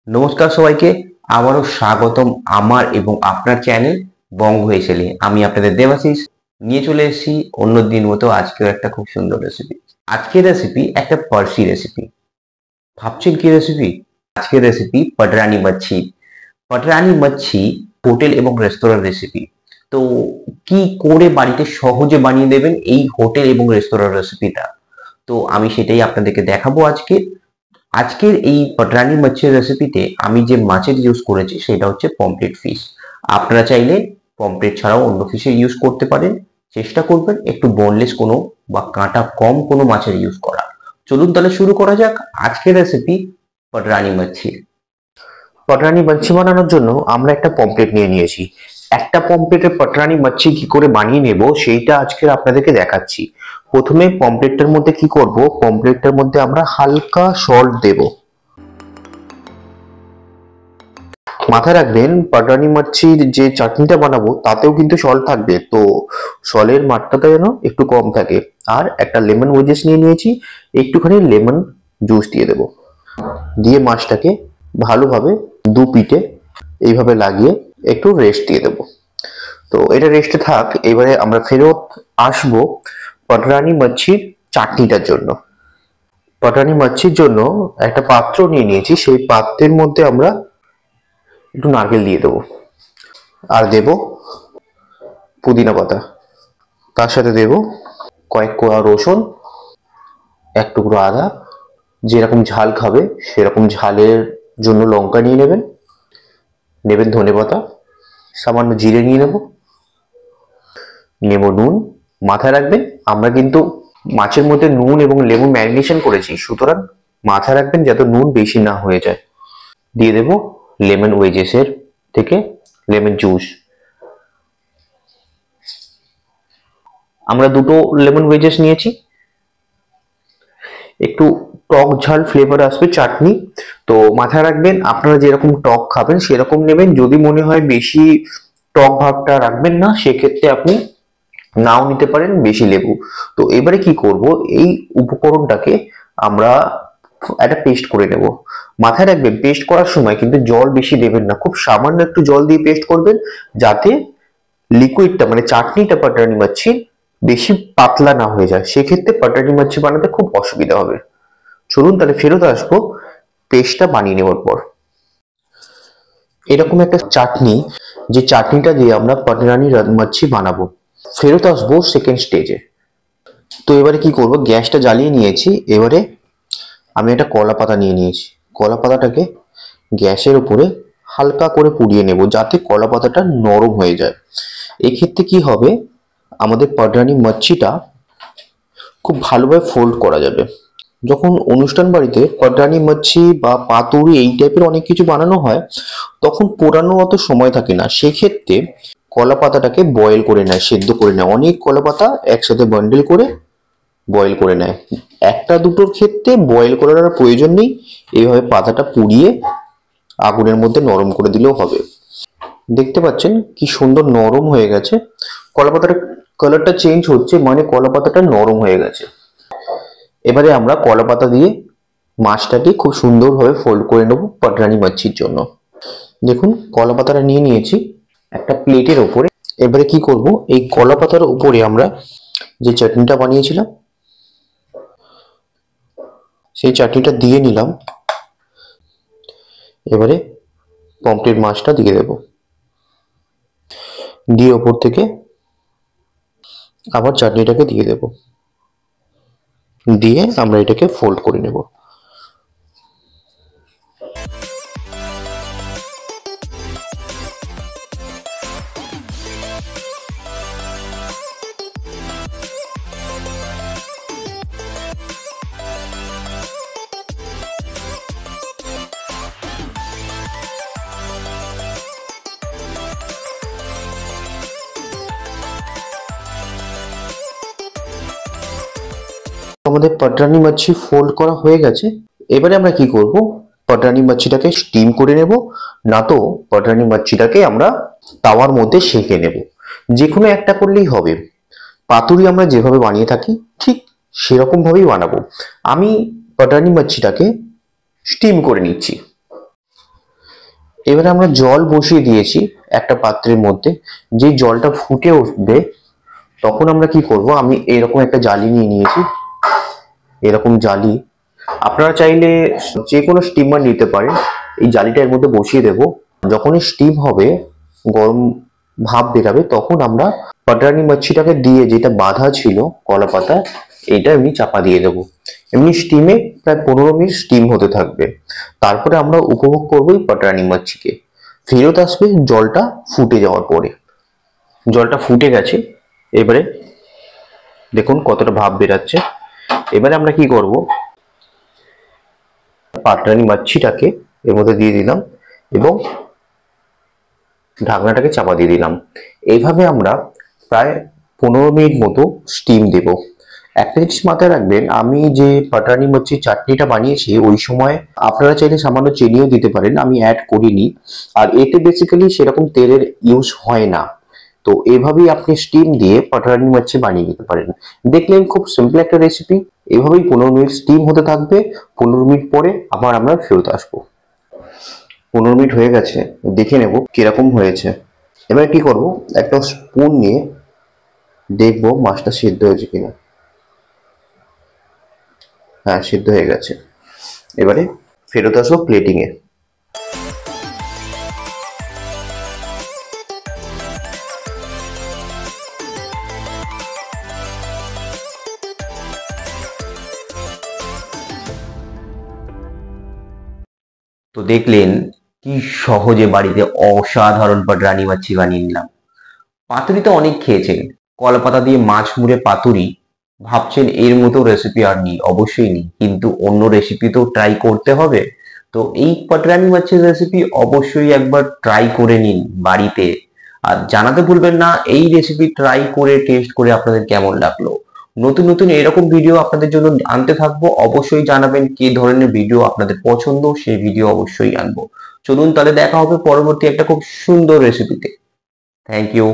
নমস্কার সবাইকে, আবারও স্বাগতম আমার এবং আপনার চ্যানেল বঙ্গ হেসেলে। আমি আপনাদের দেবাশিস নিয়ে চলে এসেছি অন্য দিন মতো আজকেও একটা খুব সুন্দর রেসিপি। আজকের রেসিপি একটা ফার্সি রেসিপি। ভাবছেন কি রেসিপি? আজকের রেসিপি পটরানি মাচ্ছি। পটরানি মাচ্ছি হোটেল এবং রেস্তোরাঁর রেসিপি। তো কি করে বাড়িতে সহজে বানিয়ে দেবেন এই হোটেল এবং রেস্তোরাঁর রেসিপিটা, তো আমি সেটাই আপনাদেরকে দেখাবো আজকে। আজকের এই পটরানি মাছের রেসিপিতে আমি যে মাছের ইউজ করেছি সেটা হচ্ছে পমফ্রেট ফিশ। আপনারা চাইলে পমফ্রেট ছাড়াও অন্য ফিশের ইউজ করতে পারেন। চেষ্টা করবেন একটু বোনলেস কোনো বা কাঁটা কম কোনো মাছের ইউজ করা। চলুন তাহলে শুরু করা যাক আজকের রেসিপি পটরানি মাছি। পটরানি মাছি বানানোর জন্য আমরা একটা পমফ্রেট নিয়ে নিয়েছি। একটা পমফ্রেটের পটরানি মাছি কি করে বানিয়ে নেব সেইটা আজকে আপনাদেরকে দেখাচ্ছি। প্রথমে পমফ্রেটটার মধ্যে কি করব, পমফ্রেটটার মধ্যে আমরা হালকা সল্ট দেব। মাথায় রাখবেন পটরানি মাছির যে চাটনিটা বানাবো তাতেও কিন্তু সল্ট থাকবে, তো সলের মাত্রাটা যেন একটু কম থাকে। আর একটা লেমন ওয়েজেস নিয়ে নিয়েছি, একটুখানি লেমন জুস দিয়ে দেব। দিয়ে মাছটাকে ভালোভাবে দু পিঠে এইভাবে লাগিয়ে একটু রেস্ট দিয়ে দেব। তো এটা রেস্টে থাক, এবারে আমরা ফেরত আসবো পটরানি মাছির চাটনিটার জন্য। পটরানি মাছির জন্য একটা পাত্র নিয়ে নিয়েছি, সেই পাত্রের মধ্যে আমরা একটু নারকেল দিয়ে দেবো আর দেব পুদিনা পাতা। তার সাথে দেব কয়েক কোয়া রসুন, এক টুকরো আদা। যেরকম ঝাল খাবে সেরকম ঝালের জন্য লঙ্কা নিয়ে নেবেন, নেবেন ধনে পাতা, সামান্য জিরে নিয়ে নেব নুন। মাথায় রাখবেন আমরা কিন্তু মাছের মধ্যে নুন এবং লেবু ম্যারিনেশন করেছি, সুতরাং মাথায় রাখবেন যাতে নুন বেশি না হয়ে যায়। দিয়ে দেব লেমন ওয়েজেসের থেকে লেমন জুস। আমরা দুটো লেমন ওয়েজেস নিয়েছি, একটু টক ঝাল ফ্লেভার আসবে চাটনি। তো মাথায় রাখবেন আপনারা যেরকম টক খাবেন সেরকম নেবেন। যদি মনে হয় বেশি টক ভাবটা রাখবেন না, সেক্ষেত্রে আপনি নাও নিতে পারেন বেশি লেবু। তো এবারে কি করব, এই উপকরণটাকে আমরা একটা পেস্ট করে নেব। মাথায় রাখবেন পেস্ট করার সময় কিন্তু জল বেশি দেবেন না, খুব সামান্য একটু জল দিয়ে পেস্ট করবেন, যাতে লিকুইডটা মানে চাটনিটা পটরানি মাছি বেশি পাতলা না হয়ে যায়, সেক্ষেত্রে পটরানি মাছি বানাতে খুব অসুবিধা হবে। চলুন তাহলে ফেরত আসবো পেস্টটা বানিয়ে নেওয়ার পর। এরকম একটা চাটনি, যে চাটনিটা দিয়ে আমরা পটরানি মাছি বানাবো। ফেরত আসবো সেকেন্ড স্টেজে। তো এবারে কি করব, গ্যাসটা জ্বালিয়ে নিয়েছি। এবারে আমি একটা কলা পাতা নিয়ে নিয়েছি, কলা পাতাটাকে গ্যাসের উপরে হালকা করে পুড়িয়ে নেব যাতে কলা পাতাটা নরম হয়ে যায়। এক্ষেত্রে কি হবে, আমাদের পটরানি মাছিটা খুব ভালোভাবে ফোল্ড করা যাবে। যখন অনুষ্ঠান বাড়িতে পটরানি মাছি বা পাতুরি এই টাইপের অনেক কিছু বানানো হয়, তখন পোড়ানোর অত সময় থাকে না, সেক্ষেত্রে কলা পাতাটাকে বয়েল করে নেয়, সেদ্ধ করে নেয়। অনেক কলা পাতা একসাথে বান্ডেল করে বয়েল করে নেয়। একটা দুটোর ক্ষেত্রে বয়েল করার প্রয়োজন নেই, এইভাবে পাতাটা পুড়িয়ে আগুনের মধ্যে নরম করে দিলেও হবে। দেখতে পাচ্ছেন কি সুন্দর নরম হয়ে গেছে, কলা পাতাটা কালারটা চেঞ্জ হচ্ছে, মানে কলা পাতাটা নরম হয়ে গেছে। এবারে আমরা কলা পাতা দিয়ে মাছটাকে খুব সুন্দরভাবে ফোল্ড করে নেব পটরানি মাছির জন্য। দেখুন কলা পাতাটা নিয়ে নিয়েছি একটা প্লেটের ওপরে। এবারে কি করব, এই কলা পাতার উপরে আমরা যে চাটনিটা বানিয়েছিলাম সেই চাটনিটা দিয়ে নিলাম। এবারে পমফ্রেট মাছটা দিয়ে দেব, দিয়ে ওপর থেকে আবার চাটনিটাকে দিয়ে দেব, দিয়ে আমরা এটাকে ফোল্ড করে নেব। আমাদের পটরানি মাছি ফোল্ড করা হয়ে গেছে। এবারে আমরা কি করব, পটরানি মাছিটাকে স্টিম করে নেব, না তো পটরানি মাছিটাকে আমরা তাওয়ার মধ্যে সেঁকে নেব। যে কোনো একটা করলেই হবে। পাতুরি আমরা যেভাবে বানিয়ে থাকি ঠিক সেরকম ভাবেই বানাবো। আমি পটরানি মাছিটাকে স্টিম করে নিচ্ছি। এবারে আমরা জল বসিয়ে দিয়েছি একটা পাত্রের মধ্যে। যে জলটা ফুটে উঠবে তখন আমরা কি করব, আমি এরকম একটা জালি নিয়ে নিয়েছি, এরকম জালি আপনারা চাইলে যে কোনো স্টিমার নিতে পারেন। এই জালিটা এর মধ্যে বসিয়ে দেব। যখনই স্টিম হবে, গরম ভাপ বেরাবে, তখন আমরা পাটারানি মাছিটাকে দিয়ে, যেটা বাঁধা ছিল কলা পাতা, এটা এমনি চাপা দিয়ে দেবো। এমনি স্টিমে প্রায় 15 মিনিট স্টিম হতে থাকবে। তারপরে আমরা উপভোগ করবো এই পাটারানি মাছিকে। ফেরত আসবে জলটা ফুটে যাওয়ার পরে। জলটা ফুটে গেছে, এবারে দেখুন কতটা ভাপ বেরাচ্ছে। এবারে আমরা কি করব, পাটারানি মাছিটাকে এর মধ্যে দিয়ে দিলাম এবং ঢাকনাটাকে চাপা দিয়ে দিলাম। এইভাবে আমরা প্রায় 15 মিনিট মতো স্টিম দেব। একটা জিনিস মাথায় রাখবেন, আমি যে পাটারানি মাছি চাটনিটা বানিয়েছি ওই সময় আপনারা চাইলে সামান্য চিনিও দিতে পারেন, আমি অ্যাড করিনি। আর এতে বেসিক্যালি সেরকম তেলের ইউজ হয় না। তো এভাবেই আপনি স্টিম দিয়ে পাটারানি মাছি বানিয়ে নিতে পারেন। দেখলেন খুব সিম্পল একটা রেসিপি। এভাবেই 15 মিনিট স্টিম হতে থাকবে। 15 মিনিট পরে আবার আমরা ফেরত আসবো। 15 মিনিট হয়ে গেছে, দেখে নেব কিরকম হয়েছে। এবার কি করব, একটা স্পুন নিয়ে দেখবো মাছটা সিদ্ধ হয়েছে কিনা। হ্যাঁ, সিদ্ধ হয়ে গেছে। এবারে ফেরত আসবো প্লেটিং এ। তো দেখলেন কি সহজে বাড়িতে অসাধারণ পাটারানি মাছি বানিয়ে নিলাম। পাতুরি তো অনেক খেয়েছেন, কলা পাতা দিয়ে মাছ মুড়ে পাতুরি, ভাবছেন এর মতো রেসিপি আর নেই। অবশ্যই নেই, কিন্তু অন্য রেসিপি তো ট্রাই করতে হবে। তো এই পাটারানি মাছের রেসিপি অবশ্যই একবার ট্রাই করে নিন বাড়িতে। আর জানাতে ভুলবেন না এই রেসিপি ট্রাই করে টেস্ট করে আপনাদের কেমন লাগলো। নতুন নতুন এরকম ভিডিও আপনাদের জন্য আনতে থাকবো। অবশ্যই জানাবেন কি ধরনের ভিডিও আপনাদের পছন্দ, সেই ভিডিও অবশ্যই আনবো। চলুন তাহলে দেখা হবে পরবর্তী একটা খুব সুন্দর রেসিপিতে। Thank you.